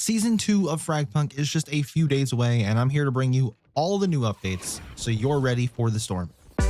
Season 2 of FragPunk is just a few days away, and I'm here to bring you all the new updates so you're ready for the storm. Hey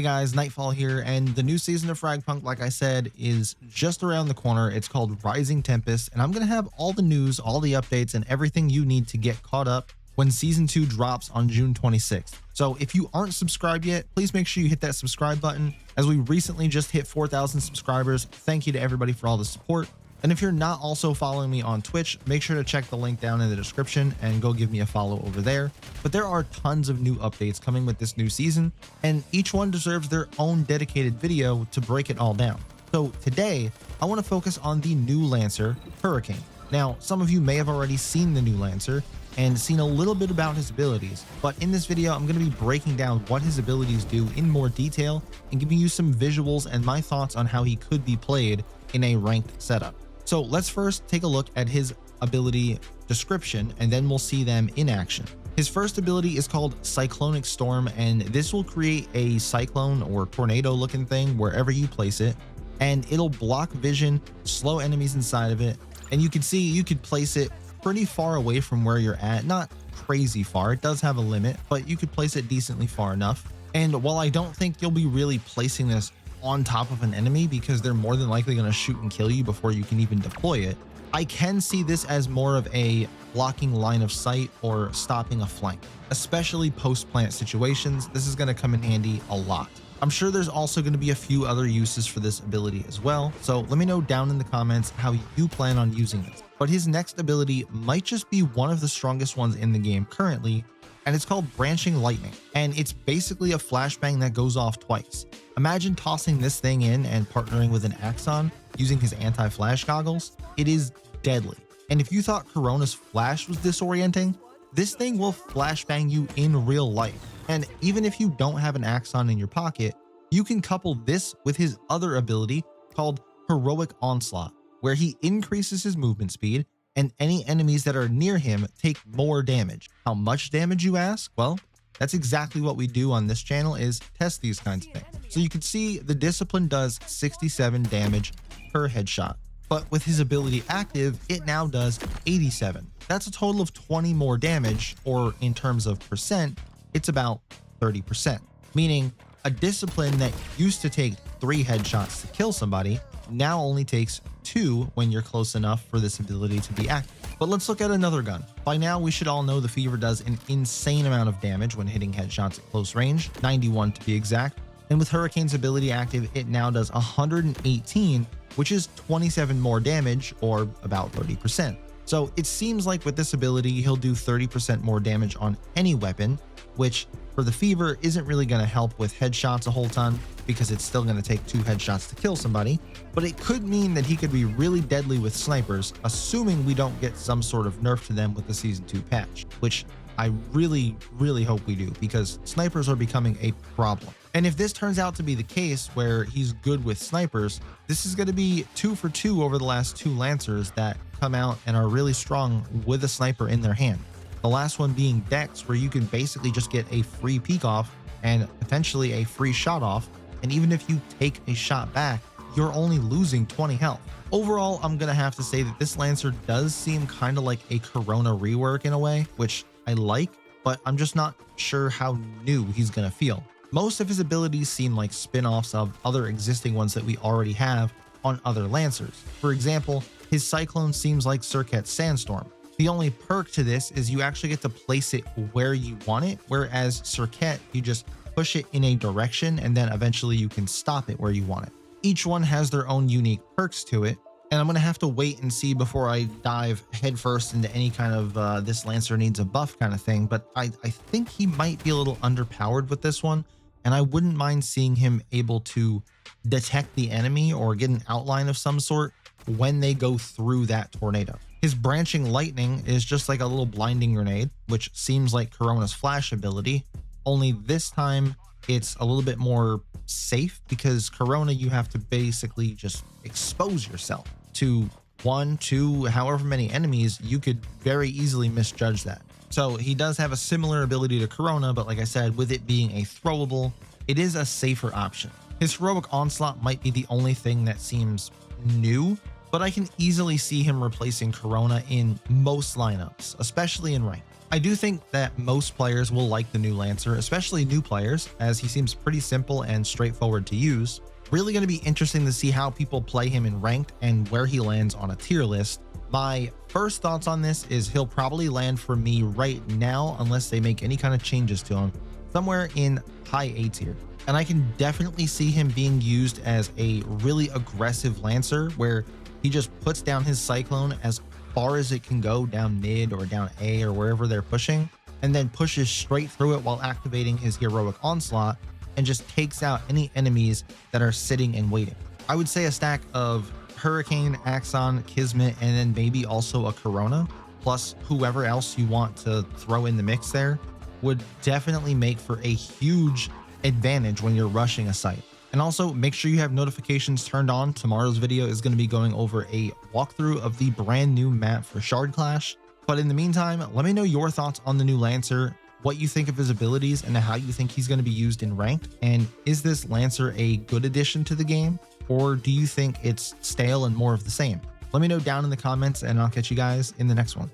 guys, Nightfall here, and the new season of FragPunk, like I said, is just around the corner. It's called Rising Tempest, and I'm going to have all the news, all the updates, and everything you need to get caught up when Season 2 drops on June 26th. So if you aren't subscribed yet, please make sure you hit that subscribe button, as we recently just hit 4,000 subscribers. Thank you to everybody for all the support. And if you're not also following me on Twitch, make sure to check the link down in the description and go give me a follow over there. But there are tons of new updates coming with this new season, and each one deserves their own dedicated video to break it all down. So today, I want to focus on the new Lancer, Hurricane. Now, some of you may have already seen the new Lancer and seen a little bit about his abilities, but in this video, I'm going to be breaking down what his abilities do in more detail and giving you some visuals and my thoughts on how he could be played in a ranked setup. So let's first take a look at his ability description, and then we'll see them in action. His first ability is called Cyclonic Storm, and this will create a cyclone or tornado looking thing wherever you place it, and it'll block vision, slow enemies inside of it. And you can see you could place it pretty far away from where you're at, not crazy far. It does have a limit, but you could place it decently far enough. And while I don't think you'll be really placing this on top of an enemy, because they're more than likely going to shoot and kill you before you can even deploy it, I can see this as more of a blocking line of sight or stopping a flank, especially post-plant situations. This is going to come in handy a lot. I'm sure there's also going to be a few other uses for this ability as well, so let me know down in the comments how you plan on using this. But his next ability might just be one of the strongest ones in the game currently, and it's called Branching Lightning, and it's basically a flashbang that goes off twice. Imagine tossing this thing in and partnering with an Axon using his anti-flash goggles. It is deadly. And if you thought Corona's flash was disorienting, this thing will flashbang you in real life. And even if you don't have an Axon in your pocket, you can couple this with his other ability called Heroic Onslaught, where he increases his movement speed and any enemies that are near him take more damage. How much damage, you ask? Well, that's exactly what we do on this channel, is test these kinds of things. So you can see the Discipline does 67 damage per headshot, but with his ability active, it now does 87. That's a total of 20 more damage, or in terms of percent, it's about 30%, meaning a Discipline that used to take 3 headshots to kill somebody now only takes 2 when you're close enough for this ability to be active. But let's look at another gun. By now, we should all know the Fever does an insane amount of damage when hitting headshots at close range, 91 to be exact. And with Hurricane's ability active, it now does 118, which is 27 more damage, or about 30%. So it seems like with this ability, he'll do 30% more damage on any weapon, which for the Fever isn't really going to help with headshots a whole ton, because it's still going to take 2 headshots to kill somebody, but it could mean that he could be really deadly with snipers, assuming we don't get some sort of nerf to them with the Season 2 patch, which I really hope we do, because snipers are becoming a problem. And if this turns out to be the case, where he's good with snipers, this is going to be 2 for 2 over the last 2 Lancers that come out and are really strong with a sniper in their hand. The last one being Dex, where you can basically just get a free peek off and potentially a free shot off, and even if you take a shot back, you're only losing 20 health. Overall, I'm gonna have to say that this Lancer does seem kind of like a Corona rework in a way, which I like, but I'm just not sure how new he's gonna feel. Most of his abilities seem like spin-offs of other existing ones that we already have on other Lancers. For example, his Cyclone seems like Circuit's Sandstorm. The only perk to this is you actually get to place it where you want it, whereas Circuit, you just push it in a direction and then eventually you can stop it where you want it. Each one has their own unique perks to it, and I'm going to have to wait and see before I dive headfirst into any kind of this Lancer needs a buff kind of thing, but I think he might be a little underpowered with this one, and I wouldn't mind seeing him able to detect the enemy or get an outline of some sort when they go through that tornado. His Branching Lightning is just like a little blinding grenade, which seems like Corona's flash ability, only this time it's a little bit more safe, because Corona, you have to basically just expose yourself to 1, 2, however many enemies. You could very easily misjudge that. So he does have a similar ability to Corona, but like I said, with it being a throwable, it is a safer option. His heroic onslaught might be the only thing that seems new, but I can easily see him replacing Corona in most lineups, especially in rank. I do think that most players will like the new Lancer, especially new players, as he seems pretty simple and straightforward to use. Really going to be interesting to see how people play him in ranked and where he lands on a tier list. My first thoughts on this is he'll probably land for me right now, unless they make any kind of changes to him, somewhere in high A tier. And I can definitely see him being used as a really aggressive Lancer, where he just puts down his Cyclone as far as it can go down mid or down A or wherever they're pushing, and then pushes straight through it while activating his heroic onslaught and just takes out any enemies that are sitting and waiting. I would say a stack of Hurricane, Axon, Kismet, and then maybe also a Corona, plus whoever else you want to throw in the mix there, would definitely make for a huge advantage when you're rushing a site. And also make sure you have notifications turned on. Tomorrow's video is going to be going over a walkthrough of the brand new map for Shard Clash. But in the meantime, let me know your thoughts on the new Lancer, what you think of his abilities, and how you think he's going to be used in ranked. And is this Lancer a good addition to the game, or do you think it's stale and more of the same? Let me know down in the comments, and I'll catch you guys in the next one.